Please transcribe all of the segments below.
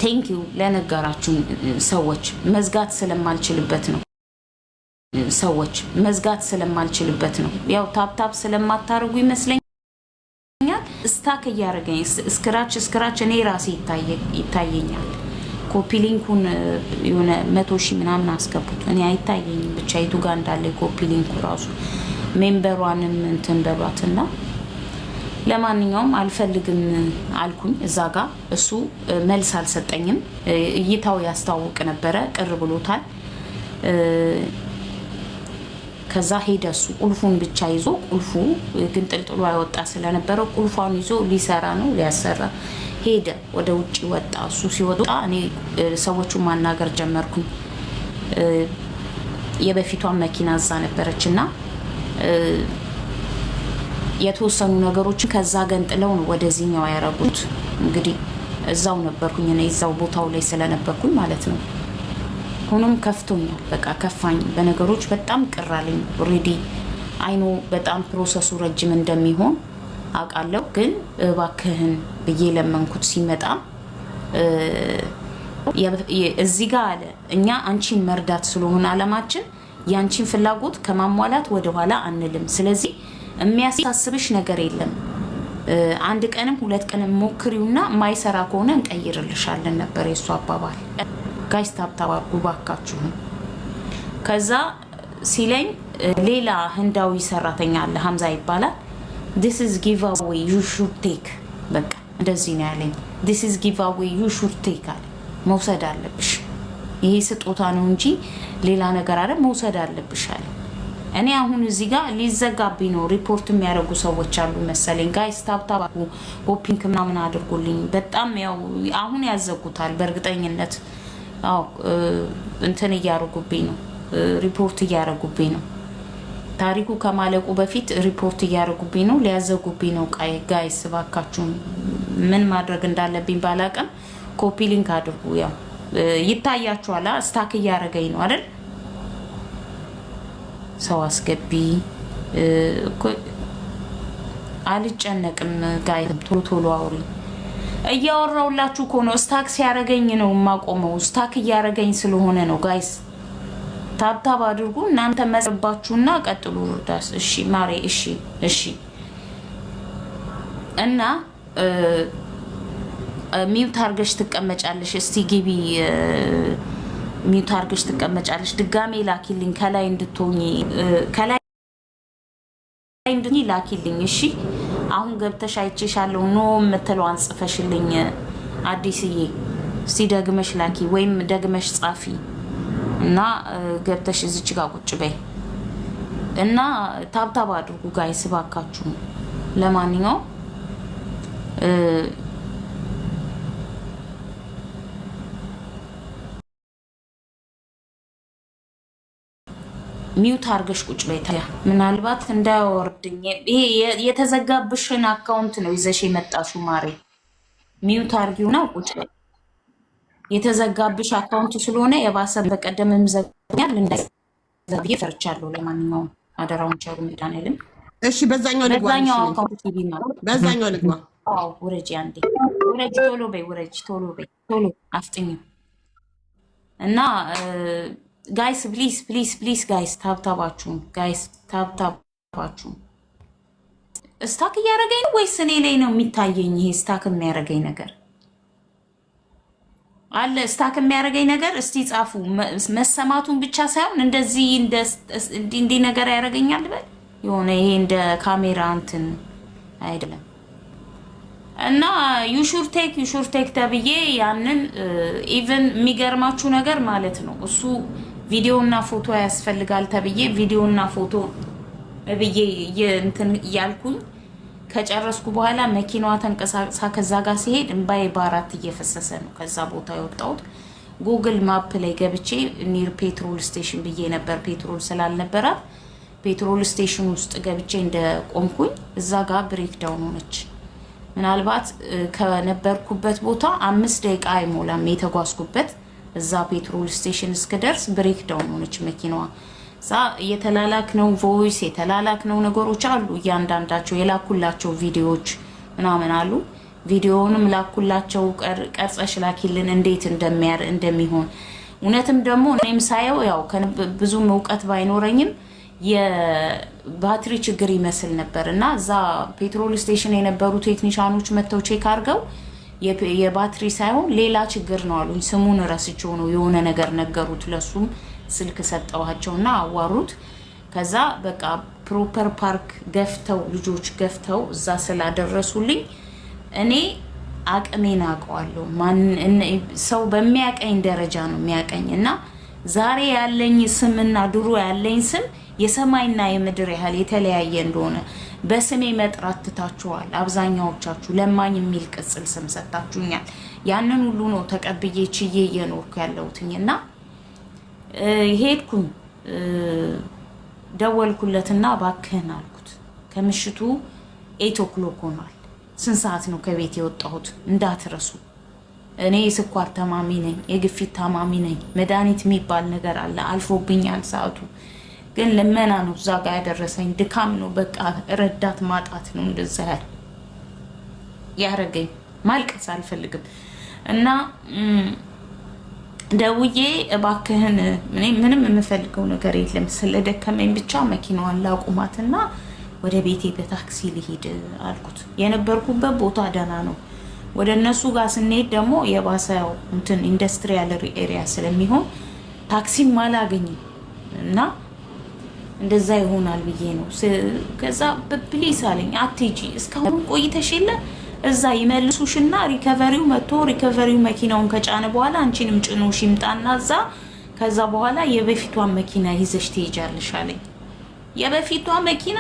ቴንኪው ለነገራችሁን ሰዎች መዝጋት ስለማልችልበት ነው። ያው ታፕታፕ ስለማታረጉ ይመስለኛል ስታክ እያረገኝ ስክራች እኔ ራሴ ይታየኛል። ኮፒ ሊንኩን የሆነ 100,000 ምናምን አስገቡት እኔ አይታየኝም። ብቻ የቱ ጋር እንዳለ ኮፒ ሊንኩ ራሱ ሜምበሯንም እንትን በሏትና ለማንኛውም አልፈልግም አልኩኝ። እዛ ጋር እሱ መልስ አልሰጠኝም። እይታው ያስታውቅ ነበረ፣ ቅር ብሎታል። ከዛ ሄደ እሱ ቁልፉን ብቻ ይዞ ቁልፉ ግን ጥልጥሎ አይወጣ ስለነበረ ቁልፏን ይዞ ሊሰራ ነው ሊያሰራ ሄደ። ወደ ውጪ ወጣ። እሱ ሲወጣ እኔ ሰዎቹን ማናገር ጀመርኩኝ። የበፊቷን መኪና እዛ ነበረችና የተወሰኑ ነገሮችን ከዛ ገንጥለው ነው ወደዚህኛው ያረጉት። እንግዲህ እዛው ነበርኩኝ እኔ እዛው ቦታው ላይ ስለነበርኩኝ ማለት ነው። ሆኖም ከፍቶኛል፣ በቃ ከፋኝ። በነገሮች በጣም ቅር አለኝ። ኦልሬዲ አይኖ በጣም ፕሮሰሱ ረጅም እንደሚሆን አውቃለሁ። ግን እባክህን ብዬ ለመንኩት። ሲመጣ እዚህ ጋር አለ እኛ አንቺን መርዳት ስለሆነ አለማችን ያንቺን ፍላጎት ከማሟላት ወደኋላ አንልም። ስለዚህ የሚያሳስብሽ ነገር የለም። አንድ ቀንም ሁለት ቀንም ሞክሪውና ማይሰራ ከሆነ እንቀይርልሻለን ነበር የሱ አባባል። ጋይስ ታብታባርጉ ባካችሁ። ከዛ ሲለኝ ሌላ ህንዳዊ ሰራተኛ አለ ሀምዛ ይባላል። this is giveaway you should take በቃ እንደዚህ ነው ያለኝ። this is giveaway you should take አለ። መውሰድ አለብሽ፣ ይሄ ስጦታ ነው እንጂ ሌላ ነገር አይደል፣ መውሰድ አለብሽ አለ። እኔ አሁን እዚህ ጋር ሊዘጋብኝ ነው። ሪፖርት የሚያደርጉ ሰዎች አሉ መሰለኝ። ጋይስ ታብታባርጉ ሆፒንግ ምናምን አድርጉልኝ። በጣም ያው አሁን ያዘጉታል በእርግጠኝነት። አዎ እንትን እያደረጉብኝ ነው፣ ሪፖርት እያደረጉብኝ ነው። ታሪኩ ከማለቁ በፊት ሪፖርት እያደረጉብኝ ነው፣ ሊያዘጉብኝ ነው። ጋይስ እባካችሁን ምን ማድረግ እንዳለብኝ ባላቅም ኮፒ ሊንክ አድርጉ። ያው ይታያችኋል፣ ስታክ እያደረገኝ ነው አይደል? ሰው አስገቢ። አልጨነቅም ጋይስ፣ ቶሎ ቶሎ አውሪ። እያወራውላችሁ እኮ ነው። ስታክ ሲያረገኝ ነው የማቆመው። ስታክ እያረገኝ ስለሆነ ነው ጋይስ። ታብታብ አድርጉ እናንተ መጽባችሁና ቀጥሉ። ርዳስ እሺ ማሬ እሺ። እና ሚውት አርገሽ ትቀመጫለሽ። እስቲ ግቢ ሚውት አርገሽ ትቀመጫለሽ። ድጋሜ ላኪልኝ ከላይ እንድትሆኚ ላኪልኝ። እሺ አሁን ገብተሽ አይቼሻለሁ ኖ የምትለው አንጽፈሽልኝ አዲስዬ። እስቲ ደግመሽ ላኪ ወይም ደግመሽ ጻፊ እና ገብተሽ እዚች ጋር ቁጭ በይ እና ታብታብ አድርጉ ጋይስ ባካችሁ። ለማንኛውም ሚውት አርገሽ ቁጭ በይ። ታዲያ ምናልባት እንዳያወርድኝ ይሄ የተዘጋብሽን አካውንት ነው ይዘሽ የመጣሽው ማሬ። ሚውት አርጊውና ቁጭ በይ። የተዘጋብሽ አካውንት ስለሆነ የባሰ በቀደምም ዘግኛል እንዳይዘብዬ ፈርቻለሁ። ለማንኛውም አደራውን ቸሩ መድኃኒዓለም። እሺ በዛኛው ልግባ። አካውንት ቲቪ ማለት በዛኛው ልግባ። አዎ ውረጂ፣ አንዴ ውረጂ፣ ቶሎ በይ፣ ውረጂ፣ ቶሎ በይ፣ ቶሎ አፍጥኝ እና ጋይስ ፕሊዝ ጋይስ ታብታባችሁን ጋይስ ታብታባችሁን። ስታክ እያደረገኝ ነው ወይስ እኔ ላይ ነው የሚታየኝ? ይሄ ስታክ የሚያደርገኝ ነገር አለ። ስታክ የሚያደርገኝ ነገር እስቲ ጻፉ። መሰማቱን ብቻ ሳይሆን እንደዚህ እንዲህ ነገር ያደርገኛል በል የሆነ ይሄ እንደ ካሜራ እንትን አይደለም። እና ዩሹር ቴክ ተብዬ ያንን ኢቨን የሚገርማችሁ ነገር ማለት ነው እሱ ቪዲዮና ፎቶ ያስፈልጋል ተብዬ ቪዲዮና ፎቶ ብዬ እንትን እያልኩኝ ከጨረስኩ በኋላ መኪናዋ ተንቀሳቅሳ ከዛ ጋር ሲሄድ እንባዬ በአራት እየፈሰሰ ነው ከዛ ቦታ የወጣሁት። ጉግል ማፕ ላይ ገብቼ ኒር ፔትሮል ስቴሽን ብዬ ነበር። ፔትሮል ስላልነበራት ፔትሮል ስቴሽን ውስጥ ገብቼ እንደቆምኩኝ እዛ ጋር ብሬክ ዳውን ሆነች። ምናልባት ከነበርኩበት ቦታ 5 ደቂቃ አይሞላም የተጓዝኩበት። እዛ ፔትሮል ስቴሽን እስከደርስ ብሬክ ዳውን ሆነች መኪናዋ። እዛ የተላላክነው ቮይስ የተላላክነው ነገሮች አሉ፣ እያንዳንዳቸው የላኩላቸው ቪዲዮዎች ምናምን አሉ። ቪዲዮውንም ላኩላቸው ቀርጸሽ ላኪልን እንዴት እንደሚሆን እውነትም ደግሞ እኔም ሳየው ያው ብዙም እውቀት ባይኖረኝም የባትሪ ችግር ይመስል ነበር እና እዛ ፔትሮል ስቴሽን የነበሩ ቴክኒሻኖች መተው ቼክ አድርገው የባትሪ ሳይሆን ሌላ ችግር ነው አሉኝ። ስሙን ረስቼው ነው የሆነ ነገር ነገሩት። ለሱም ስልክ ሰጠዋቸውና አዋሩት። ከዛ በቃ ፕሮፐር ፓርክ ገፍተው ልጆች ገፍተው እዛ ስላደረሱልኝ እኔ አቅሜን አውቀዋለሁ። ሰው በሚያቀኝ ደረጃ ነው የሚያቀኝ እና ዛሬ ያለኝ ስምና ድሮ ያለኝ ስም የሰማይና የምድር ያህል የተለያየ እንደሆነ በስሜ መጥራት ትታችኋል። አብዛኛዎቻችሁ ለማኝ የሚል ቅጽል ስም ሰጣችሁኛል። ያንን ሁሉ ነው ተቀብዬ ችዬ እየኖርኩ ያለሁትኝና ሄድኩኝ። ደወልኩለትና ባክህን አልኩት። ከምሽቱ 8 o'clock ሆኗል። ስንት ሰዓት ነው ከቤት የወጣሁት እንዳትረሱ። እኔ የስኳር ታማሚ ነኝ፣ የግፊት ታማሚ ነኝ። መድኃኒት የሚባል ነገር አለ። አልፎብኛል ሰዓቱ። ግን ልመና ነው እዛ ጋር ያደረሰኝ። ድካም ነው በቃ ረዳት ማጣት ነው እንደዛ ያረገኝ። ማልቀስ አልፈልግም እና ደውዬ እባክህን ምንም የምፈልገው ነገር የለም ስለደከመኝ ብቻ መኪናዋን ላቁማትና ወደ ቤቴ በታክሲ ልሂድ አልኩት። የነበርኩበት ቦታ ደህና ነው። ወደ እነሱ ጋር ስንሄድ ደግሞ የባሰው እንትን ኢንዱስትሪያል ኤሪያ ስለሚሆን ታክሲም አላገኝም እና እንደዛ ይሆናል ብዬ ነው። ከዛ ፕሊስ አለኝ አትጂ እስካሁን ቆይተሽ የለ እዛ ይመልሱሽና ሪከቨሪው መጥቶ ሪከቨሪው መኪናውን ከጫነ በኋላ አንቺንም ጭኖሽ ይምጣና እዛ ከዛ በኋላ የበፊቷን መኪና ይዘሽ ትሄጃለሽ አለኝ። የበፊቷ መኪና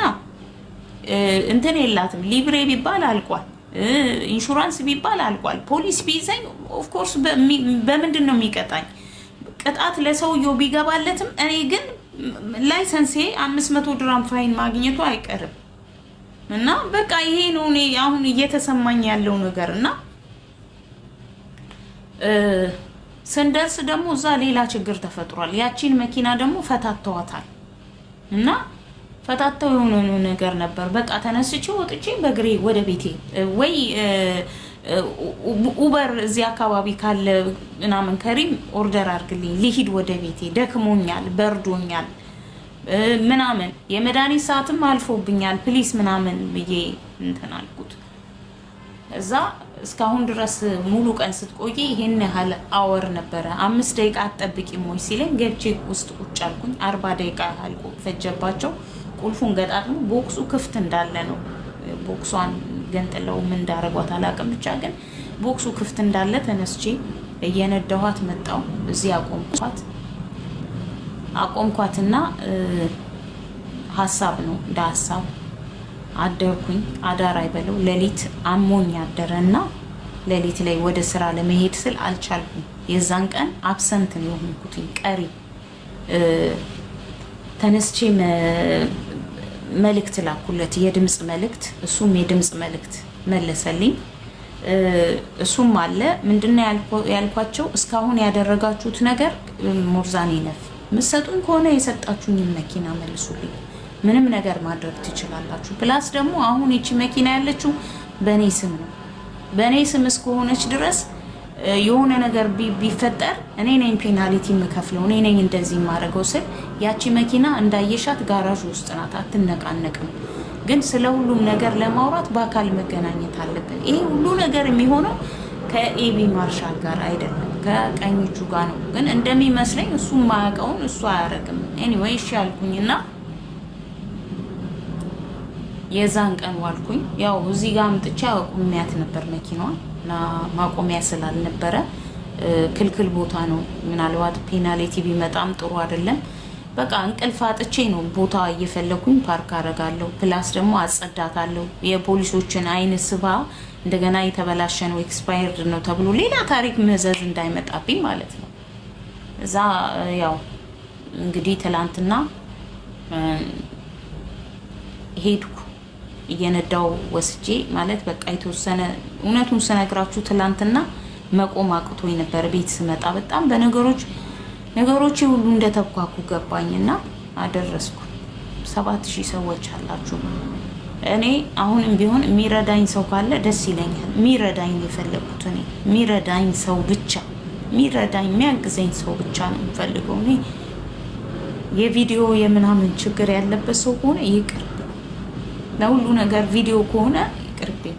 እንትን የላትም። ሊብሬ ቢባል አልቋል፣ ኢንሹራንስ ቢባል አልቋል። ፖሊስ ቢይዘኝ ኦፍ ኮርስ በምንድን ነው የሚቀጣኝ? ቅጣት ለሰውየው ቢገባለትም እኔ ግን ላይሰንሴ 500 ድራም ፋይን ማግኘቱ አይቀርም። እና በቃ ይሄ ነው እኔ አሁን እየተሰማኝ ያለው ነገር። እና ስንደርስ ደግሞ እዛ ሌላ ችግር ተፈጥሯል። ያቺን መኪና ደግሞ ፈታተዋታል እና ፈታተው የሆነ ነገር ነበር። በቃ ተነስቼ ወጥቼ በእግሬ ወደ ቤቴ ወይ ኡበር እዚህ አካባቢ ካለ ምናምን ከሪም ኦርደር አድርግልኝ ልሂድ ወደ ቤቴ፣ ደክሞኛል፣ በርዶኛል ምናምን የመድኃኒት ሰዓትም አልፎብኛል ፕሊስ ምናምን ብዬ እንትን አልኩት። እዛ እስካሁን ድረስ ሙሉ ቀን ስትቆይ ይሄን ያህል አወር ነበረ። 5 ደቂቃ አትጠብቂም ወይ ሲለኝ ገብቼ ውስጥ ቁጭ አልኩኝ። 40 ደቂቃ ያህል ፈጀባቸው። ቁልፉን ገጣጥሞ ቦክሱ ክፍት እንዳለ ነው። ቦክሷን ገንጥለው ምን እንዳረጓት አላውቅም። ብቻ ግን ቦክሱ ክፍት እንዳለ ተነስቼ እየነዳኋት መጣው። እዚህ አቆምኳትና ሀሳብ ነው እንደ ሀሳብ አደርኩኝ። አዳር አይበለው ሌሊት አሞኝ አደረና ሌሊት ላይ ወደ ስራ ለመሄድ ስል አልቻልኩም። የዛን ቀን አብሰንት ነው የሆንኩት። ቀሪ ተነስቼ መልእክት ላኩለት፣ የድምጽ መልእክት። እሱም የድምጽ መልእክት መለሰልኝ። እሱም አለ ምንድነው ያልኳቸው፣ እስካሁን ያደረጋችሁት ነገር ሞርዛኔ ነፍ ምሰጡን ከሆነ የሰጣችሁኝን መኪና መልሱልኝ። ምንም ነገር ማድረግ ትችላላችሁ። ፕላስ ደግሞ አሁን እቺ መኪና ያለችው በኔ ስም ነው። በኔ ስም እስከሆነች ድረስ የሆነ ነገር ቢፈጠር እኔ ነኝ ፔናልቲ የምከፍለው፣ እኔ ነኝ እንደዚህ የማደርገው ስል ያቺ መኪና እንዳየሻት ጋራዥ ውስጥ ናት፣ አትነቃነቅም። ግን ስለ ሁሉም ነገር ለማውራት በአካል መገናኘት አለብን። ይሄ ሁሉ ነገር የሚሆነው ከኤቢ ማርሻል ጋር አይደለም፣ ከቀኞቹ ጋር ነው። ግን እንደሚመስለኝ እሱ ማያውቀውን እሱ አያረግም። ኤኒዌይ እሺ አልኩኝና የዛን ቀን ዋልኩኝ። ያው እዚህ ጋር አምጥቼ አቁሚያት ነበር መኪናዋን እና ማቆሚያ ስላልነበረ ክልክል ቦታ ነው። ምናልባት ፔናልቲ ቢመጣም ጥሩ አይደለም። በቃ እንቅልፍ አጥቼ ነው ቦታ እየፈለኩኝ ፓርክ አረጋለሁ። ፕላስ ደግሞ አጸዳታለሁ። የፖሊሶችን አይን ስባ እንደገና የተበላሸ ነው ኤክስፓየርድ ነው ተብሎ ሌላ ታሪክ መዘዝ እንዳይመጣብኝ ማለት ነው። እዛ ያው እንግዲህ ትላንትና ሄድኩ እየነዳው ወስጄ ማለት በቃ የተወሰነ እውነቱን ስነግራችሁ ትላንትና መቆም አቅቶኝ ነበር። ቤት ስመጣ በጣም ነገሮች ሁሉ እንደተኳኩ ገባኝና አደረስኩ። 7000 ሰዎች አላችሁ እኔ አሁንም ቢሆን የሚረዳኝ ሰው ካለ ደስ ይለኛል። የሚረዳኝ ነው የፈለኩት እኔ የሚረዳኝ ሰው ብቻ የሚረዳኝ የሚያግዘኝ ሰው ብቻ ነው የምፈልገው። እኔ የቪዲዮ የምናምን ችግር ያለበት ሰው ከሆነ ይቅር፣ ለሁሉ ነገር ቪዲዮ ከሆነ ይቅርብኝ፣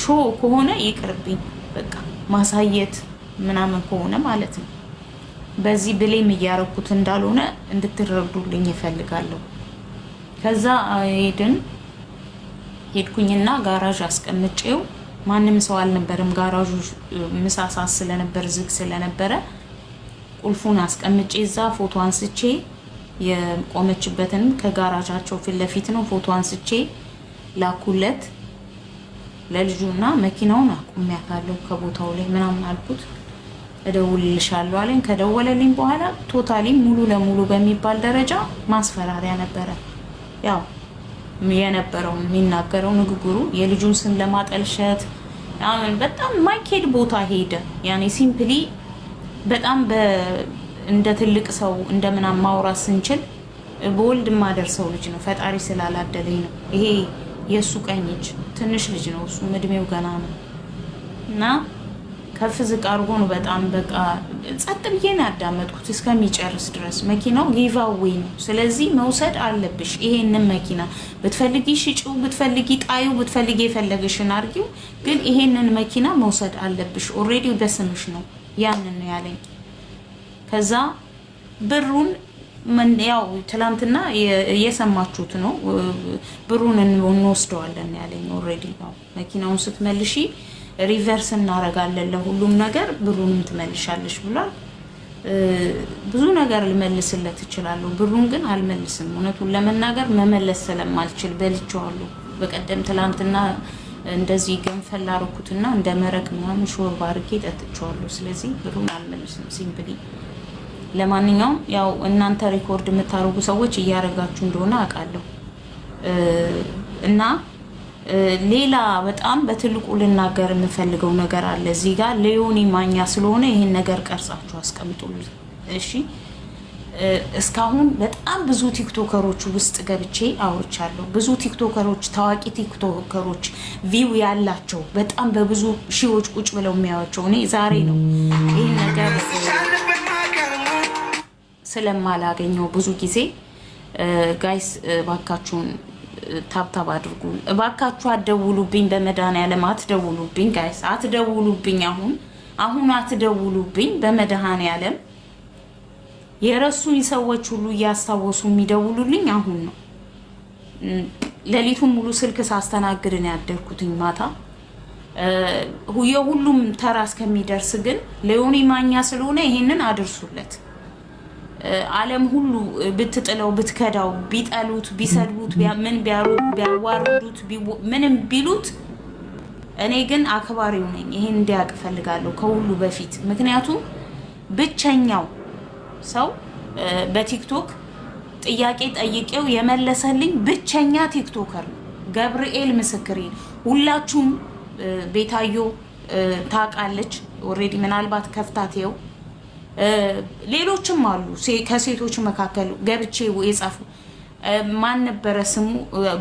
ሾው ከሆነ ይቅርብኝ። በቃ ማሳየት ምናምን ከሆነ ማለት ነው። በዚህ ብሌም እያረኩት እንዳልሆነ እንድትረዱልኝ ይፈልጋለሁ። ከዛ ሄድኩኝና ጋራዥ አስቀምጬው ማንም ሰው አልነበረም። ጋራዡ ምሳሳ ስለነበር ዝግ ስለነበረ ቁልፉን አስቀምጬ እዛ ፎቶ አንስቼ የቆመችበትን ከጋራዣቸው ፊት ለፊት ነው ፎቶ አንስቼ ላኩለት ለልጁና መኪናውን አቁሜያታለሁ ከቦታው ላይ ምናምን አልኩት። እደውልልሻለሁ አለኝ። ከደወለልኝ በኋላ ቶታሊ ሙሉ ለሙሉ በሚባል ደረጃ ማስፈራሪያ ነበረ። ያው የነበረውን የሚናገረው ንግግሩ የልጁን ስም ለማጠልሸት በጣም ማይኬድ ቦታ ሄደ። ያኔ ሲምፕሊ በጣም እንደ ትልቅ ሰው እንደምናም ማውራት ስንችል በወልድ ማደርሰው ልጅ ነው። ፈጣሪ ስላላደለኝ ነው። ይሄ የሱ ቀኝ እጅ ትንሽ ልጅ ነው። እሱ እድሜው ገና ነው እና ከፍ ዝቅ አድርጎ ነው በጣም በቃ ጸጥ ብዬ ነው ያዳመጥኩት እስከሚጨርስ ድረስ። መኪናው ጊቫዌይ ነው። ስለዚህ መውሰድ አለብሽ ይሄንን መኪና ብትፈልጊ ሽጪው፣ ብትፈልጊ ጣዩ፣ ብትፈልጊ የፈለገሽን አርጊው፣ ግን ይሄንን መኪና መውሰድ አለብሽ። ኦልሬዲ በስምሽ ነው። ያንን ነው ያለኝ። ከዛ ብሩን ያው ትላንትና የሰማችሁት ነው። ብሩን እንወስደዋለን ያለኝ። ኦልሬዲ ነው መኪናውን ስትመልሺ ሪቨርስ እናረጋለን ለሁሉም ነገር ብሩንም ትመልሻለሽ ብሏል። ብዙ ነገር ልመልስለት እችላለሁ፣ ብሩን ግን አልመልስም። እውነቱን ለመናገር መመለስ ስለማልችል በልቼዋለሁ። በቀደም ትላንትና እንደዚህ ገንፈል አደረኩትና እንደ መረቅ ምናምን ሾርባ አድርጌ ጠጥቼዋለሁ። ስለዚህ ብሩን አልመልስም ሲምፕሊ። ለማንኛውም ያው እናንተ ሪኮርድ የምታደርጉ ሰዎች እያረጋችሁ እንደሆነ አውቃለሁ እና ሌላ በጣም በትልቁ ልናገር የምፈልገው ነገር አለ እዚህ ጋር ለዮኒ ማኛ ስለሆነ ይሄን ነገር ቀርጻችሁ አስቀምጡልኝ እሺ። እስካሁን በጣም ብዙ ቲክቶከሮች ውስጥ ገብቼ አውርቻለሁ። ብዙ ቲክቶከሮች፣ ታዋቂ ቲክቶከሮች ቪው ያላቸው በጣም በብዙ ሺዎች ቁጭ ብለው የሚያዩቸው እኔ ዛሬ ነው ይሄን ነገር ስለማላገኘው ብዙ ጊዜ ጋይስ ባካችሁን ታብታብ አድርጉ እባካችሁ። አትደውሉብኝ፣ በመድኃኒዓለም አትደውሉብኝ ጋይስ፣ አትደውሉብኝ። አሁን አትደውሉብኝ በመድኃኒዓለም። የረሱኝ ሰዎች ሁሉ እያስታወሱ የሚደውሉልኝ አሁን ነው። ሌሊቱን ሙሉ ስልክ ሳስተናግድ ነው ያደርኩትኝ ማታ። የሁሉም ተራ እስከሚደርስ ግን ለዮኒ ማኛ ስለሆነ ይሄንን አድርሱለት። ዓለም ሁሉ ብትጥለው ብትከዳው፣ ቢጠሉት፣ ቢሰድቡት፣ ምን ቢያዋርዱት፣ ምንም ቢሉት እኔ ግን አክባሪው ነኝ። ይሄን እንዲያውቅ ፈልጋለሁ ከሁሉ በፊት። ምክንያቱም ብቸኛው ሰው በቲክቶክ ጥያቄ ጠይቄው የመለሰልኝ ብቸኛ ቲክቶከር ነው። ገብርኤል ምስክሬ። ሁላችሁም ቤታዮ ታውቃለች ኦልሬዲ፣ ምናልባት ከፍታቴው ሌሎችም አሉ ከሴቶች መካከል ገብቼ የጻፉ። ማን ነበረ ስሙ?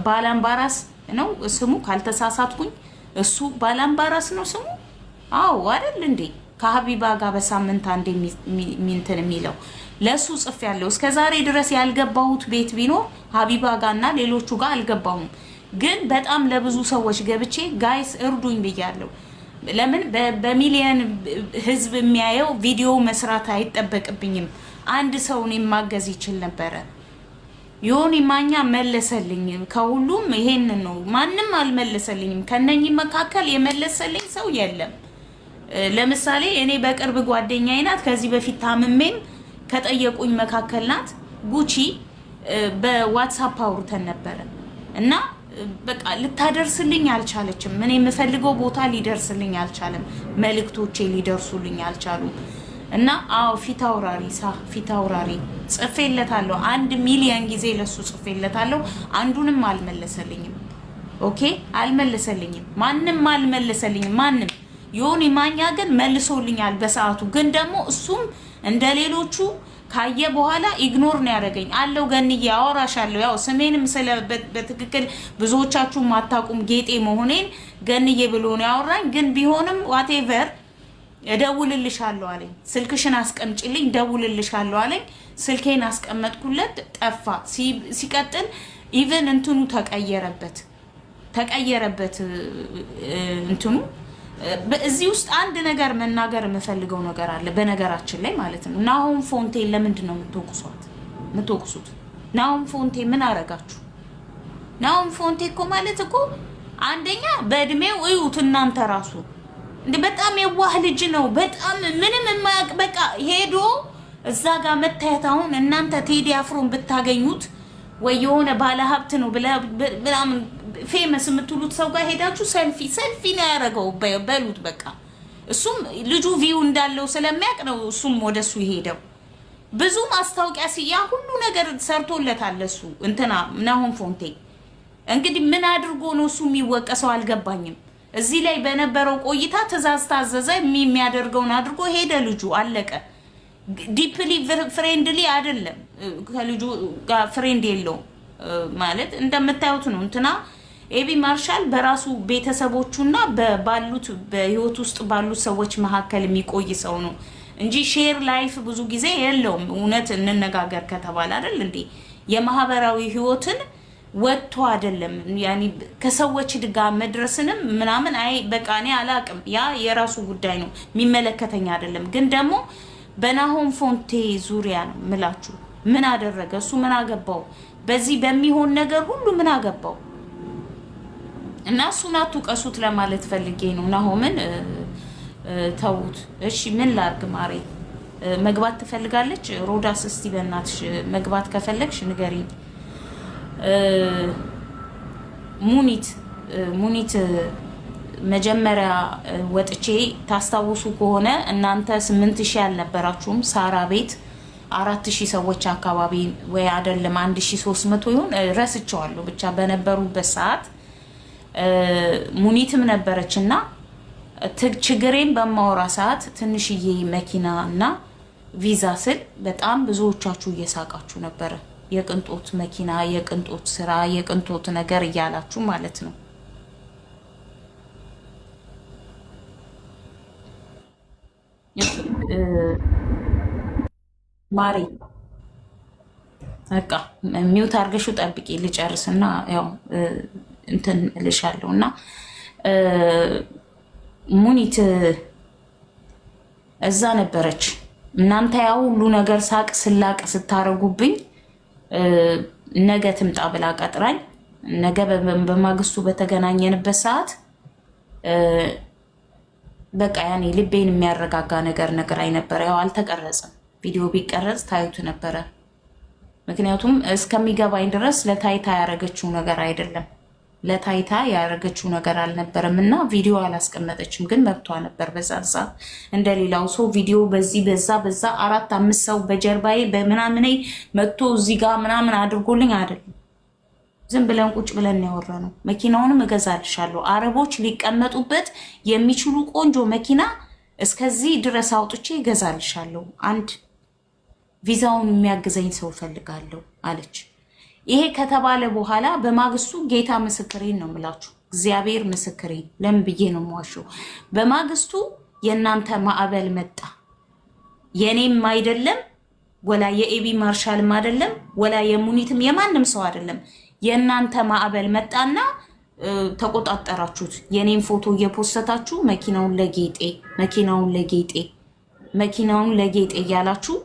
ባላምባራስ ነው ስሙ ካልተሳሳትኩኝ። እሱ ባላምባራስ ነው ስሙ። አዎ አይደል እንዴ? ከሀቢባ ጋር በሳምንት አንድ እንትን የሚለው ለሱ ጽፍ ያለው እስከዛሬ ድረስ ያልገባሁት ቤት ቢኖር ሀቢባ ጋርና ሌሎቹ ጋር አልገባሁም። ግን በጣም ለብዙ ሰዎች ገብቼ ጋይስ እርዱኝ ብያለሁ። ለምን በሚሊየን ህዝብ የሚያየው ቪዲዮ መስራት አይጠበቅብኝም። አንድ ሰው እኔን ማገዝ ይችል ነበረ። ዮኒ ማኛ መለሰልኝ። ከሁሉም ይሄን ነው። ማንም አልመለሰልኝም። ከነኚህ መካከል የመለሰልኝ ሰው የለም። ለምሳሌ እኔ በቅርብ ጓደኛዬ ናት። ከዚህ በፊት ታምሜም ከጠየቁኝ መካከል ናት። ጉቺ በዋትስአፕ አውርተን ነበረ እና በቃ ልታደርስልኝ አልቻለችም። እኔ የምፈልገው ቦታ ሊደርስልኝ አልቻለም። መልእክቶቼ ሊደርሱልኝ አልቻሉም። እና አዎ ፊት አውራሪ ጽፌለታለሁ። 1 ሚሊዮን ጊዜ ለሱ ጽፌለታለሁ። አንዱንም አልመለሰልኝም። ኦኬ አልመለሰልኝም። ማንም አልመለሰልኝም። ማንም ዮኒ ማኛ ግን መልሶልኛል በሰዓቱ። ግን ደግሞ እሱም እንደሌሎቹ ካየ በኋላ ኢግኖር ነው ያደረገኝ አለው። ገንዬ አወራሻለሁ ያው ስሜንም ስለ በትክክል ብዙዎቻችሁ ማታቁም ጌጤ መሆኔን ገንዬ ብሎ ነው ያወራኝ። ግን ቢሆንም ዋቴቨር እደውልልሻለሁ አለኝ። ስልክሽን አስቀምጪልኝ እደውልልሻለሁ አለኝ። ስልኬን አስቀመጥኩለት ጠፋ። ሲቀጥል ኢቭን እንትኑ ተቀየረበት እንትኑ በዚህ ውስጥ አንድ ነገር መናገር የምፈልገው ነገር አለ በነገራችን ላይ ማለት ነው። ናሆም ፎንቴን ለምንድን ነው የምትወቅሱት? ናሆም ፎንቴ ምን አረጋችሁ? ናሆም ፎንቴ እኮ ማለት እኮ አንደኛ በእድሜው እዩት እናንተ ራሱ እንደ በጣም የዋህ ልጅ ነው። በጣም ምንም የማያውቅ በቃ ሄዶ እዛ ጋር መታየት። አሁን እናንተ ቴዲ አፍሮን ብታገኙት ወይ የሆነ ባለ ሀብት ነው በጣም ፌመስ የምትሉት ሰው ጋር ሄዳችሁ ሰልፊ ነው ያደረገው በሉት በቃ። እሱም ልጁ ቪው እንዳለው ስለሚያውቅ ነው እሱም ወደሱ ይሄደው። ብዙ ማስታወቂያ ሲያ ሁሉ ነገር ሰርቶለታል እሱ እንትና ናሆም ፎንቴ። እንግዲህ ምን አድርጎ ነው እሱ የሚወቀሰው አልገባኝም። እዚህ ላይ በነበረው ቆይታ ትእዛዝ ታዘዘ፣ የሚያደርገውን አድርጎ ሄደ። ልጁ አለቀ። ዲፕሊ ፍሬንድሊ አይደለም ከልጁ ጋር ፍሬንድ የለው ማለት እንደምታዩት ነው። እንትና ኤቢ ማርሻል በራሱ ቤተሰቦቹና ባሉት በህይወት ውስጥ ባሉት ሰዎች መካከል የሚቆይ ሰው ነው እንጂ ሼር ላይፍ ብዙ ጊዜ የለውም። እውነት እንነጋገር ከተባለ አይደል እንዴ የማህበራዊ ህይወትን ወጥቶ አይደለም ያኒ ከሰዎች ጋር መድረስንም ምናምን አይ በቃ እኔ አላቅም። ያ የራሱ ጉዳይ ነው የሚመለከተኝ አይደለም። ግን ደግሞ በናሆም ፎንቴ ዙሪያ ነው ምላችሁ። ምን አደረገ እሱ? ምን አገባው? በዚህ በሚሆን ነገር ሁሉ ምን አገባው? እና እሱን አትውቀሱት ለማለት ፈልጌ ነው። ናሆምን ተውት እሺ። ምን ላርግ ማሬ? መግባት ትፈልጋለች ሮዳስ? እስቲ በእናትሽ መግባት ከፈለግሽ ንገሪኝ። ሙኒት መጀመሪያ ወጥቼ ታስታውሱ ከሆነ እናንተ 8000 አልነበራችሁም? ሳራ ቤት 4000 ሰዎች አካባቢ ወይ አይደለም 1300 ይሁን ረስቸዋለሁ። ብቻ በነበሩበት ሰዓት ሙኒትም ነበረችና ችግሬን በማወራ ሰዓት ትንሽዬ መኪና እና ቪዛ ስል በጣም ብዙዎቻችሁ እየሳቃችሁ ነበረ። የቅንጦት መኪና፣ የቅንጦት ስራ፣ የቅንጦት ነገር እያላችሁ ማለት ነው። ማሪ በቃ ሚውት አርገሹ ጠብቂ ልጨርስና ያው እንትን እልሻለሁና ሙኒት እዛ ነበረች። እናንተ ያው ሁሉ ነገር ሳቅ ስላቅ ስታረጉብኝ ነገ ትምጣ ብላ ቀጥራኝ ነገ በማግስቱ በተገናኘንበት ሰዓት በቃ ያኔ ልቤን የሚያረጋጋ ነገር ነግራኝ ነበር። ያው አልተቀረጸም። ቪዲዮ ቢቀረጽ ታዩት ነበረ። ምክንያቱም እስከሚገባኝ ድረስ ለታይታ ያረገችው ነገር አይደለም፣ ለታይታ ያረገችው ነገር አልነበረም እና ቪዲዮ አላስቀመጠችም። ግን መብቷ ነበር በዛ ሰዓት እንደሌላው ሰው ቪዲዮ በዚህ በዛ 4-5 ሰው በጀርባዬ በምናምን መጥቶ እዚህ ጋር ምናምን አድርጎልኝ አይደለም። ዝም ብለን ቁጭ ብለን ያወራ ነው። መኪናውንም እገዛልሻለሁ፣ አረቦች ሊቀመጡበት የሚችሉ ቆንጆ መኪና እስከዚህ ድረስ አውጥቼ እገዛልሻለሁ፣ አንድ ቪዛውን የሚያግዘኝ ሰው ፈልጋለሁ አለች። ይሄ ከተባለ በኋላ በማግስቱ ጌታ ምስክሬን ነው የምላችሁ፣ እግዚአብሔር ምስክሬን፣ ለምን ብዬ ነው የምዋሸው? በማግስቱ የእናንተ ማዕበል መጣ። የኔም አይደለም ወላ የኤቢ ማርሻልም አይደለም ወላ የሙኒትም የማንም ሰው አይደለም። የእናንተ ማዕበል መጣና ተቆጣጠራችሁት። የኔም ፎቶ እየፖሰታችሁ መኪናውን ለጌጤ እያላችሁ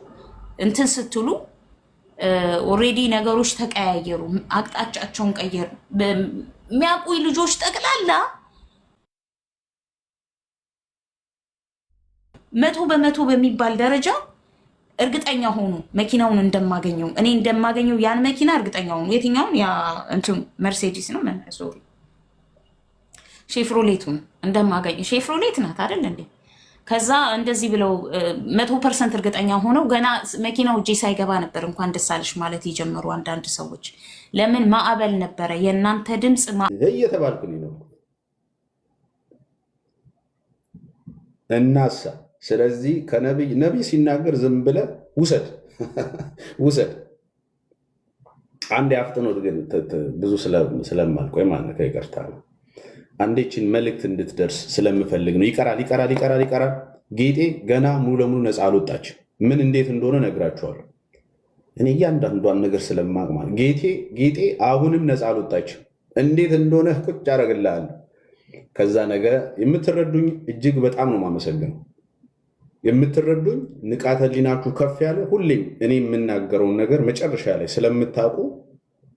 እንትን ስትሉ ኦሬዲ ነገሮች ተቀያየሩ፣ አቅጣጫቸውን ቀየሩ። የሚያውቁኝ ልጆች ጠቅላላ 100% በሚባል ደረጃ እርግጠኛ ሆኑ መኪናውን እንደማገኘው፣ እኔ እንደማገኘው ያን መኪና እርግጠኛ ሆኑ። የትኛውን? ያ እንትን መርሴዲስ ነው ሶሪ ሼፍሮሌቱን እንደማገኘው። ሼፍሮሌት ናት አይደል እንዴ? ከዛ እንደዚህ ብለው 100% እርግጠኛ ሆነው ገና መኪናው እጄ ሳይገባ ነበር እንኳን ደስ አለሽ ማለት የጀመሩ አንዳንድ ሰዎች። ለምን? ማዕበል ነበረ። የእናንተ ድምፅ እየተባልኩ ነው እናሳ። ስለዚህ ነቢይ ሲናገር ዝም ብለህ ውሰድ ውሰድ። አንድ የአፍጥኖት ግን ብዙ ስለማልቆይ ማለት ከይቅርታ ነው። አንዴችን መልእክት እንድትደርስ ስለምፈልግ ነው። ይቀራል። ጌጤ ገና ሙሉ ለሙሉ ነፃ አልወጣችም። ምን እንዴት እንደሆነ ነግራችኋለሁ። እኔ እያንዳንዷን ነገር ስለማቅ ማለት ጌጤ አሁንም ነፃ አልወጣችም። እንዴት እንደሆነ ቁጭ አደርግልሃለሁ። ከዛ ነገር የምትረዱኝ እጅግ በጣም ነው የማመሰግነው። የምትረዱኝ ንቃተ ህሊናችሁ ከፍ ያለ ሁሌም እኔ የምናገረውን ነገር መጨረሻ ላይ ስለምታውቁ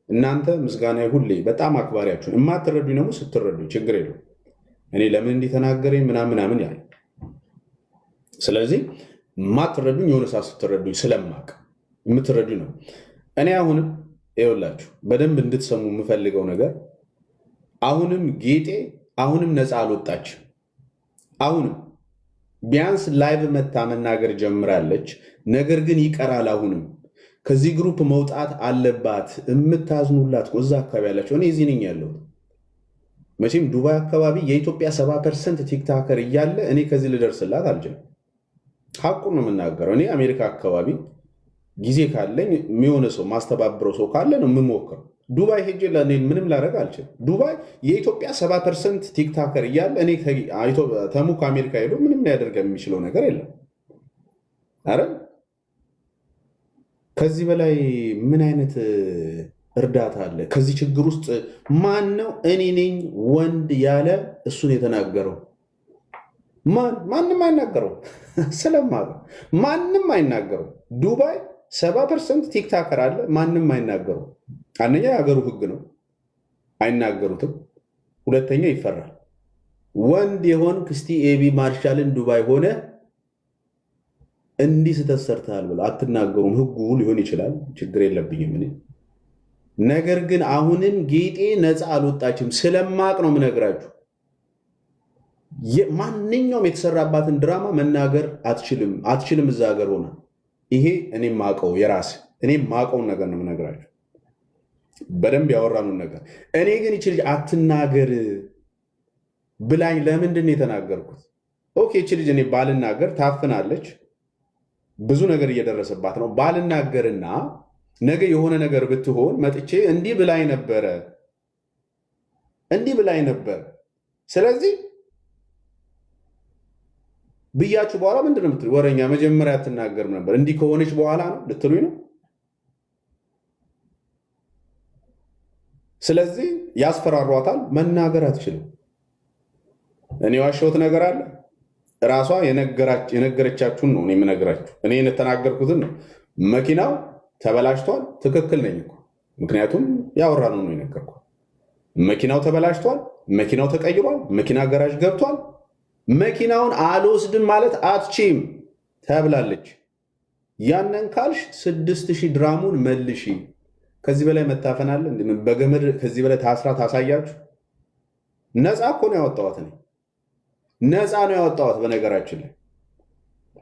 እናንተ ምስጋና ሁሌ በጣም አክባሪያችሁን። የማትረዱኝ ደግሞ ስትረዱኝ ችግር የለው። እኔ ለምን እንዲተናገረኝ ምናምን ያለ ስለዚህ የማትረዱኝ የሆነ ሰዓት ስትረዱኝ ስለማቅ የምትረዱኝ ነው። እኔ አሁንም ይኸውላችሁ በደንብ እንድትሰሙ የምፈልገው ነገር አሁንም ጌጤ አሁንም ነፃ አልወጣችም። አሁንም ቢያንስ ላይቭ መታ መናገር ጀምራለች። ነገር ግን ይቀራል። አሁንም ከዚህ ግሩፕ መውጣት አለባት። የምታዝኑላት እዛ አካባቢ ያላቸው እኔ እዚህ ነኝ ያለሁት። መቼም ዱባይ አካባቢ የኢትዮጵያ 70% ቲክታከር እያለ እኔ ከዚህ ልደርስላት አልችልም። ሐቁን ነው የምናገረው። እኔ አሜሪካ አካባቢ ጊዜ ካለኝ የሚሆነ ሰው ማስተባብረው ሰው ካለ ነው የምሞክረው። ዱባይ ሄጄ ምንም ላደርግ አልችልም። ዱባይ የኢትዮጵያ 70% ቲክታከር እያለ እኔ ተሙ ከአሜሪካ ሄዶ ምንም ሊያደርግ የሚችለው ነገር የለም። አረ ከዚህ በላይ ምን አይነት እርዳታ አለ? ከዚህ ችግር ውስጥ ማን ነው እኔ ነኝ ወንድ ያለ እሱን የተናገረው? ማንም አይናገረው። ማንም አይናገረው። ዱባይ 70% ቲክታከር አለ። ማንም አይናገረው። አንደኛ የሀገሩ ሕግ ነው፣ አይናገሩትም። ሁለተኛ ይፈራል። ወንድ የሆን ክስቲ ኤቢ ማርሻልን ዱባይ ሆነ እንዲህ ስተሰርተሃል ብለው አትናገሩም። ሕጉ ሊሆን ይችላል፣ ችግር የለብኝም እኔ። ነገር ግን አሁንም ጌጤ ነፃ አልወጣችም። ስለማቅ ነው የምነግራችሁ። ማንኛውም የተሰራባትን ድራማ መናገር አትችልም እዛ ሀገር ሆና። ይሄ እኔ ማቀው የራስ እኔ ማቀውን ነገር ነው የምነግራችሁ፣ በደንብ ያወራኑን ነገር። እኔ ግን ይቺ ልጅ አትናገር ብላኝ ለምንድን ነው የተናገርኩት? ኦኬ ይቺ ልጅ እኔ ባልናገር ታፍናለች፣ ብዙ ነገር እየደረሰባት ነው። ባልናገርና ነገ የሆነ ነገር ብትሆን መጥቼ እንዲህ ብላኝ ነበር ስለዚህ ብያችሁ በኋላ ምንድን ነው የምትሉ? ወረኛ መጀመሪያ አትናገርም ነበር እንዲህ ከሆነች በኋላ ነው ልትሉኝ ነው? ስለዚህ ያስፈራሯታል። መናገር አትችልም። እኔ ዋሸሁት ነገር አለ? እራሷ የነገረቻችሁን ነው እኔ የምነግራችሁ። እኔ የተናገርኩትን ነው። መኪናው ተበላሽቷል። ትክክል ነኝ እኮ፣ ምክንያቱም ያወራነው ነው የነገርኩት። መኪናው ተበላሽቷል፣ መኪናው ተቀይሯል፣ መኪና ገራዥ ገብቷል። መኪናውን አልወስድም ማለት አትችም ተብላለች። ያንን ካልሽ 6000 ድራሙን መልሺ። ከዚህ በላይ መታፈናለ? በገመድ ከዚህ በላይ ታስራ ታሳያችሁ? ነፃ እኮ ነው ያወጣዋት። እኔ ነፃ ነው ያወጣዋት። በነገራችን ላይ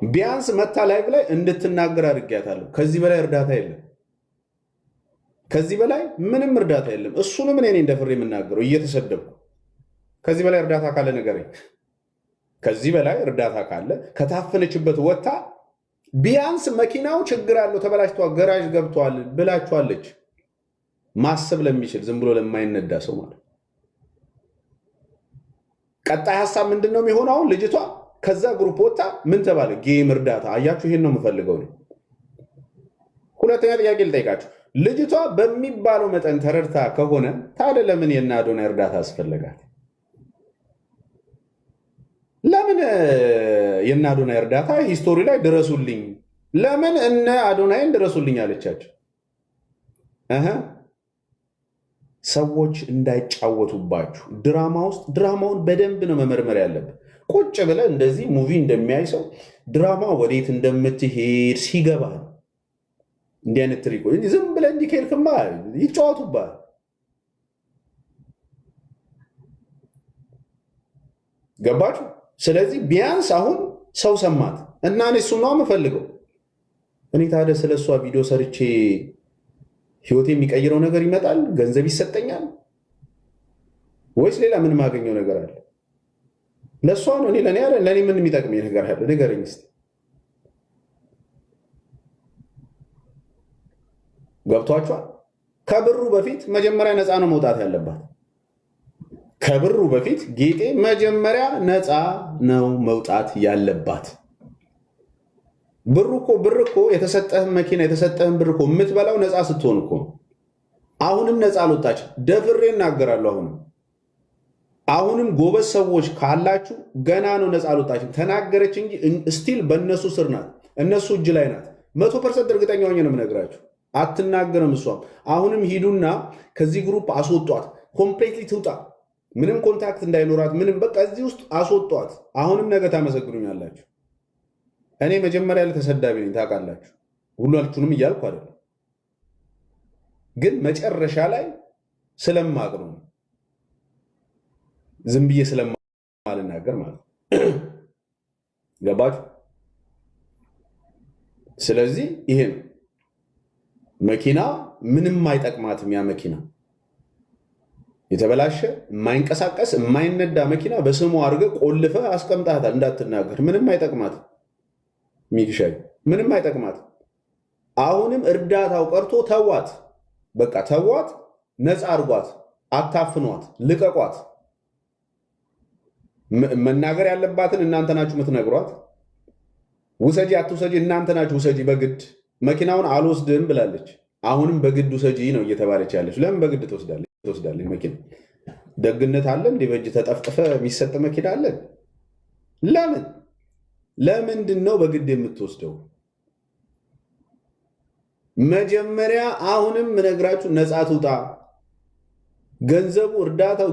ቢያንስ መታ ላይቭ ላይ እንድትናገር አድርጊያታለሁ። ከዚህ በላይ እርዳታ የለም። ከዚህ በላይ ምንም እርዳታ የለም። እሱንም እኔ እንደፍሬ የምናገረው እየተሰደብኩ። ከዚህ በላይ እርዳታ ካለ ንገረኝ። ከዚህ በላይ እርዳታ ካለ ከታፈነችበት ወጥታ ቢያንስ መኪናው ችግር አለው ተበላሽቷል፣ ገራዥ ገብቷል ብላችኋለች። ማሰብ ለሚችል ዝም ብሎ ለማይነዳ ሰው ማለት። ቀጣይ ሀሳብ ምንድን ነው የሚሆነው? አሁን ልጅቷ ከዛ ግሩፕ ወጥታ ምን ተባለ? ጌም እርዳታ። አያችሁ፣ ይሄን ነው የምፈልገው። ሁለተኛ ጥያቄ ልጠይቃችሁ። ልጅቷ በሚባለው መጠን ተረድታ ከሆነ ታዲያ ለምን የእነ አዶናይ እርዳታ አስፈለጋል? ለምን የእነ አዶናይ እርዳታ ሂስቶሪ ላይ ድረሱልኝ፣ ለምን እነ አዶናይን ድረሱልኝ አለቻቸው? ሰዎች እንዳይጫወቱባችሁ ድራማ ውስጥ። ድራማውን በደንብ ነው መመርመር ያለብን። ቁጭ ብለህ እንደዚህ ሙቪ እንደሚያይ ሰው ድራማ ወዴት እንደምትሄድ ሲገባል እንዲህ አይነት ትሪኮ ዝም ብለህ እንዲህ ከሄድክማ ይጫወቱባል። ገባችሁ? ስለዚህ ቢያንስ አሁን ሰው ሰማት እና እኔ እሱ ነው የምፈልገው። እኔ ታዲያ ስለ እሷ ቪዲዮ ሰርቼ ህይወት የሚቀይረው ነገር ይመጣል? ገንዘብ ይሰጠኛል? ወይስ ሌላ ምን ማገኘው ነገር አለ? ለእሷ ነው። ለእኔ ምን የሚጠቅመኝ ነገር አለ? ንገረኝ እስኪ። ገብቷችኋል? ከብሩ በፊት መጀመሪያ ነፃ ነው መውጣት ያለባት። ከብሩ በፊት ጌጤ መጀመሪያ ነፃ ነው መውጣት ያለባት። ብር እኮ የተሰጠህን መኪና የተሰጠህን ብር እኮ የምትበላው ነፃ ስትሆን እኮ። አሁንም ነፃ አልወጣችም። ደፍሬ እናገራለሁ። አሁንም ጎበዝ ሰዎች ካላችሁ ገና ነው ነፃ አልወጣችም። ተናገረች እንጂ ስቲል በእነሱ ስር ናት፣ እነሱ እጅ ላይ ናት። 100% እርግጠኛ ሆኜ ነው የምነግራችሁ። አትናገርም እሷም። አሁንም ሂዱና ከዚህ ግሩፕ አስወጧት፣ ኮምፕሌትሊ ትውጣ፣ ምንም ኮንታክት እንዳይኖራት፣ ምንም በቃ እዚህ ውስጥ አስወጧት። አሁንም ነገ ታመሰግኑኛላችሁ። እኔ መጀመሪያ ላይ ተሰዳቢ ነኝ ታውቃላችሁ። ሁላችሁንም እያልኩ አይደለም፣ ግን መጨረሻ ላይ ስለማቅ ነው ዝም ብዬ ስለማልናገር ማለት ነው። ገባችሁ? ስለዚህ ይሄ ነው መኪና ምንም አይጠቅማትም። ያ መኪና የተበላሸ የማይንቀሳቀስ የማይነዳ መኪና በስሙ አድርገህ ቆልፈህ አስቀምጣታል እንዳትናገር። ምንም አይጠቅማትም። ሚግሻይ ምንም አይጠቅማትም። አሁንም እርዳታው ቀርቶ ተዋት፣ በቃ ተዋት፣ ነፃ አድርጓት፣ አታፍኗት፣ ልቀቋት። መናገር ያለባትን እናንተ ናችሁ የምትነግሯት። ውሰጂ አትውሰጂ እናንተ ናችሁ። ውሰጂ በግድ መኪናውን አልወስድም ብላለች። አሁንም በግድ ውሰጂ ነው እየተባለች ያለች። ለምን በግድ ትወስዳለች? መኪና ደግነት አለ እንዲህ በእጅ ተጠፍጥፈ የሚሰጥ መኪና አለን? ለምንድን ነው በግድ የምትወስደው? መጀመሪያ አሁንም ምነግራችሁ ነፃ ትውጣ። ገንዘቡ እርዳታው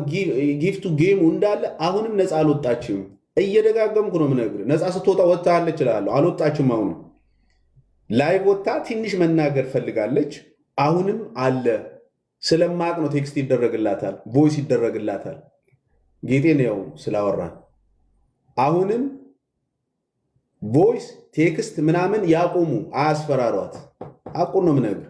ጊፍቱ ጌሙ እንዳለ አሁንም ነፃ አልወጣችም። እየደጋገምኩ ነው ምነግር። ነፃ ስትወጣ ወጥታለች እላለሁ። አልወጣችም። አሁንም ላይቭ ወጥታ ትንሽ መናገር ፈልጋለች። አሁንም አለ። ስለማቅ ነው ቴክስት ይደረግላታል፣ ቮይስ ይደረግላታል። ጌጤን ያው ስላወራን አሁንም ቮይስ ቴክስት ምናምን ያቆሙ፣ አያስፈራሯት። አቁን ነው ምነግር።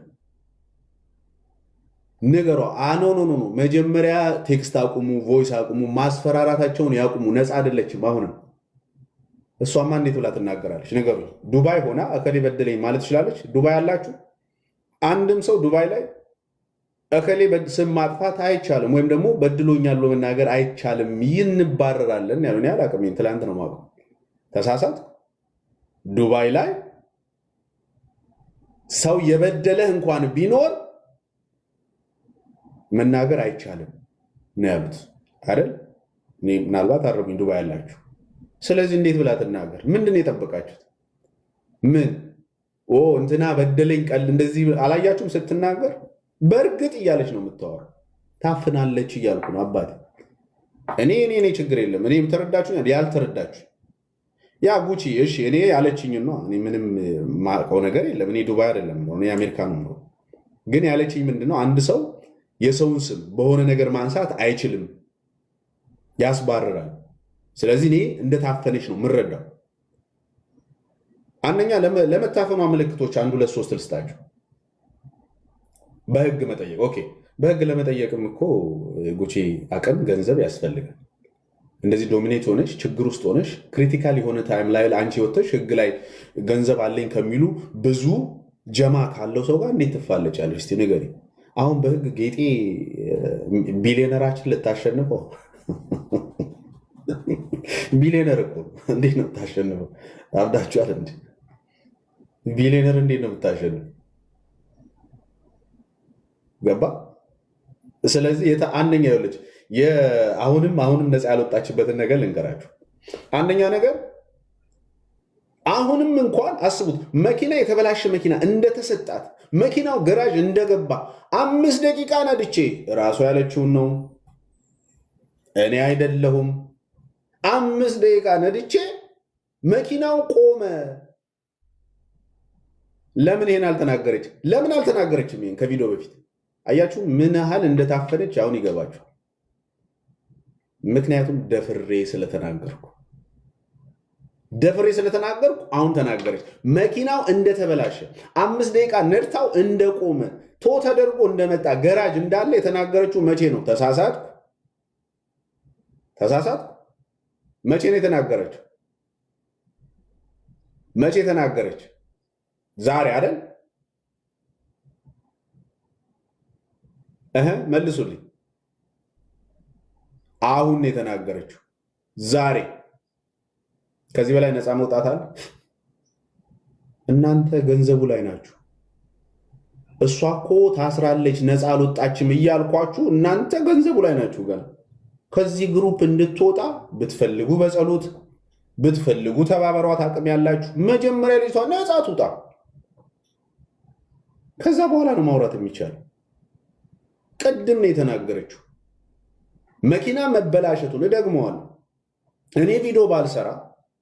ንገሯ። ኖ መጀመሪያ ቴክስት አቁሙ፣ ቮይስ አቁሙ፣ ማስፈራራታቸውን ያቁሙ። ነፃ አይደለችም። አሁንም እሷማ እንዴት ብላ ትናገራለች? ንገሩ። ዱባይ ሆና እከሌ በደለኝ ማለት ትችላለች? ዱባይ አላችሁ? አንድም ሰው ዱባይ ላይ እከሌ ስም ማጥፋት አይቻልም፣ ወይም ደግሞ በድሎኛል ብሎ መናገር አይቻልም፣ ይንባረራለን ያሉ አላውቅም። ትላንት ነው የማውቀው። ተሳሳት። ዱባይ ላይ ሰው የበደለህ እንኳን ቢኖር መናገር አይቻልም ነው ያሉት አይደል? ምናልባት አረጉኝ ዱባይ ያላችሁ። ስለዚህ እንዴት ብላ ትናገር? ምንድን ነው የጠበቃችሁት? ምን እንትና በደለኝ ቀል እንደዚህ አላያችሁም? ስትናገር በእርግጥ እያለች ነው የምታወራው። ታፍናለች እያልኩ ነው አባቴ። እኔ ችግር የለም። እኔ ተረዳችሁ ያልተረዳችሁ ያ ጉቺ እሺ፣ እኔ ያለችኝ ነው። እኔ ምንም ማውቀው ነገር የለም። እኔ ዱባይ አይደለም ነው፣ እኔ አሜሪካ ነው። ግን ያለችኝ ምንድነው? አንድ ሰው የሰውን ስም በሆነ ነገር ማንሳት አይችልም፣ ያስባርራል። ስለዚህ እኔ እንደታፈነች ነው የምረዳው። አንደኛ ለመታፈኗ ምልክቶች 1 2 3 ልስጣችሁ። በህግ መጠየቅ። ኦኬ፣ በህግ ለመጠየቅም እኮ ጉቺ አቅም ገንዘብ ያስፈልጋል። እንደዚህ ዶሚኔት ሆነሽ ችግር ውስጥ ሆነሽ ክሪቲካል የሆነ ታይም ላይ አንቺ ወጥተሽ ህግ ላይ ገንዘብ አለኝ ከሚሉ ብዙ ጀማ ካለው ሰው ጋር እንዴት ትፋለጫለሽ? እስቲ ንገሪ። አሁን በህግ ጌጤ ቢሊዮነራችን ልታሸንፈው? ቢሊዮነር እኮ እንዴት ነው የምታሸንፈው? አብዳችኋል እንዴ? ቢሊዮነር እንዴት ነው የምታሸንፈው? ገባ? ስለዚህ አንደኛ ይኸውልሽ አሁንም ነፃ ያልወጣችበትን ነገር ልንገራችሁ። አንደኛ ነገር አሁንም እንኳን አስቡት፣ መኪና የተበላሸ መኪና እንደተሰጣት መኪናው ገራዥ እንደገባ 5 ደቂቃ ነድቼ እራሷ ያለችውን ነው፣ እኔ አይደለሁም። 5 ደቂቃ ነድቼ መኪናው ቆመ። ለምን ይሄን አልተናገረች? ለምን አልተናገረችም? ይሄን ከቪዲዮ በፊት አያችሁ ምን ያህል እንደታፈነች አሁን ይገባችሁ። ምክንያቱም ደፍሬ ስለተናገርኩ አሁን ተናገረች። መኪናው እንደተበላሸ 5 ደቂቃ ነድታው እንደቆመ ተደርጎ እንደመጣ ገራጅ እንዳለ የተናገረችው መቼ ነው? ተሳሳት። መቼ ነው የተናገረችው? መቼ ተናገረች? ዛሬ አይደል? መልሱልኝ። አሁን የተናገረችው ዛሬ ከዚህ በላይ ነፃ መውጣት አለ? እናንተ ገንዘቡ ላይ ናችሁ። እሷ እኮ ታስራለች ነፃ አልወጣችም እያልኳችሁ እናንተ ገንዘቡ ላይ ናችሁ። ገና ከዚህ ግሩፕ እንድትወጣ ብትፈልጉ በጸሎት ብትፈልጉ ተባበሯት። አቅም ያላችሁ መጀመሪያ ልጅቷ ነፃ ትውጣ። ከዛ በኋላ ነው ማውራት የሚቻለው። ቅድም ነው የተናገረችው መኪና መበላሸቱን እደግመዋለሁ። እኔ ቪዲዮ ባልሰራ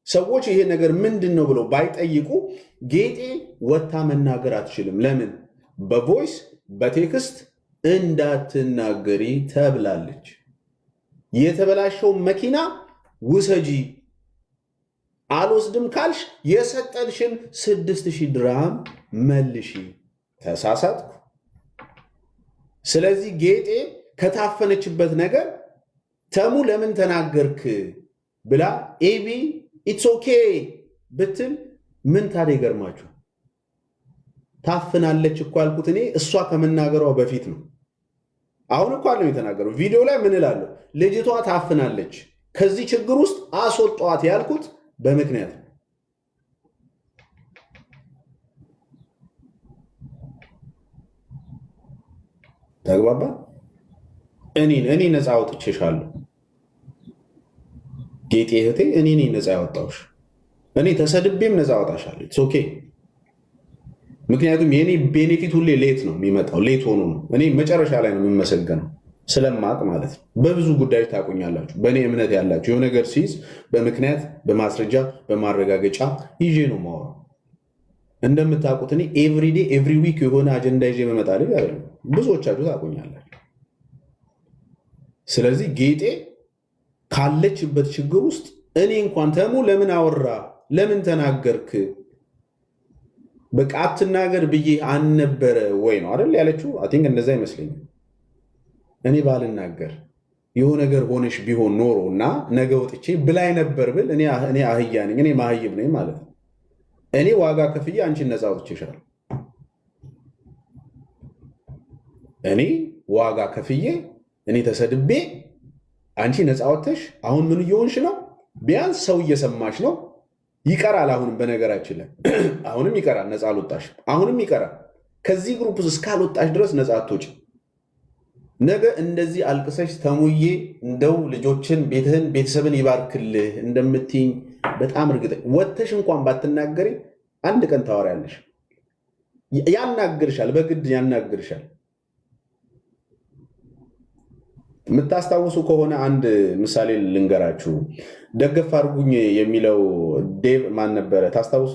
ሰዎች ይሄ ነገር ምንድን ነው ብለው ባይጠይቁ ጌጤ ወታ መናገር አትችልም። ለምን? በቮይስ በቴክስት እንዳትናገሪ ተብላለች። የተበላሸው መኪና ውሰጂ፣ አልወስድም ካልሽ የሰጠንሽን 6000 ድርሃም መልሺ። ተሳሳትኩ። ስለዚህ ጌጤ ከታፈነችበት ነገር ተሙ ለምን ተናገርክ ብላ ኤቢ ኢትስ ኦኬ ብትል ምን ታዲያ ይገርማችሁ? ታፍናለች እኮ ያልኩት እኔ እሷ ከመናገሯ በፊት ነው። አሁን እኮ አለም የተናገረው ቪዲዮ ላይ ምን እላለሁ? ልጅቷ ታፍናለች፣ ከዚህ ችግር ውስጥ አስወጧት ያልኩት በምክንያት ነው። ተግባባ? እኔ ነፃ አውጥቼሻለሁ ጌጤ እህቴ፣ እኔ ነፃ ያወጣሁሽ። እኔ ተሰድቤም ነፃ አወጣሻለሁ። ኢትስ ኦኬ። ምክንያቱም የኔ ቤኔፊት ሁሌ ሌት ነው የሚመጣው፣ ሌት ሆኖ ነው። እኔ መጨረሻ ላይ ነው የምመሰገነው ስለማቅ ማለት ነው። በብዙ ጉዳዮች ታቁኛላችሁ። በእኔ እምነት ያላችሁ የሆነ ነገር ሲይዝ በምክንያት በማስረጃ በማረጋገጫ ይዤ ነው ማወራው። እንደምታውቁት እኔ ኤቭሪዴ ኤቭሪ ዊክ የሆነ አጀንዳ ይዤ መመጣ ልጅ አይደለም። ብዙዎቻችሁ ታቁኛላችሁ። ስለዚህ ጌጤ ካለችበት ችግር ውስጥ እኔ እንኳን ተሙ ለምን አወራ ለምን ተናገርክ በቃ አትናገር ብዬ አልነበረ ወይ ነው አይደል ያለችው። አይ ቲንክ እንደዛ ይመስለኛል። እኔ ባልናገር የሆነ ነገር ሆነሽ ቢሆን ኖሮ እና ነገ ወጥቼ ብላይ ነበር ብል እኔ አህያ ነኝ፣ እኔ ማህይብ ነኝ ማለት ነው። እኔ ዋጋ ከፍዬ አንቺን ነፃ አውጥቼሻለሁ። እኔ ዋጋ ከፍዬ እኔ ተሰድቤ አንቺ ነፃ ወጥተሽ አሁን ምን እየሆንሽ ነው? ቢያንስ ሰው እየሰማሽ ነው። ይቀራል። አሁንም በነገራችን ላይ አሁንም ይቀራል። ነፃ አልወጣሽም። አሁንም ይቀራል። ከዚህ ግሩፕ እስካልወጣሽ ድረስ ነፃ አትወጪ። ነገ እንደዚህ አልቅሰሽ ተሙዬ እንደው ልጆችን ቤተሰብን ይባርክልህ እንደምትይኝ በጣም እርግጠኛ። ወጥተሽ እንኳን ባትናገሪ አንድ ቀን ታወሪያለሽ። ያናግርሻል፣ በግድ ያናግርሻል። የምታስታውሱ ከሆነ አንድ ምሳሌ ልንገራችሁ። ደገፍ አድርጉኝ የሚለው ዴቭ ማን ነበረ ታስታውሱ?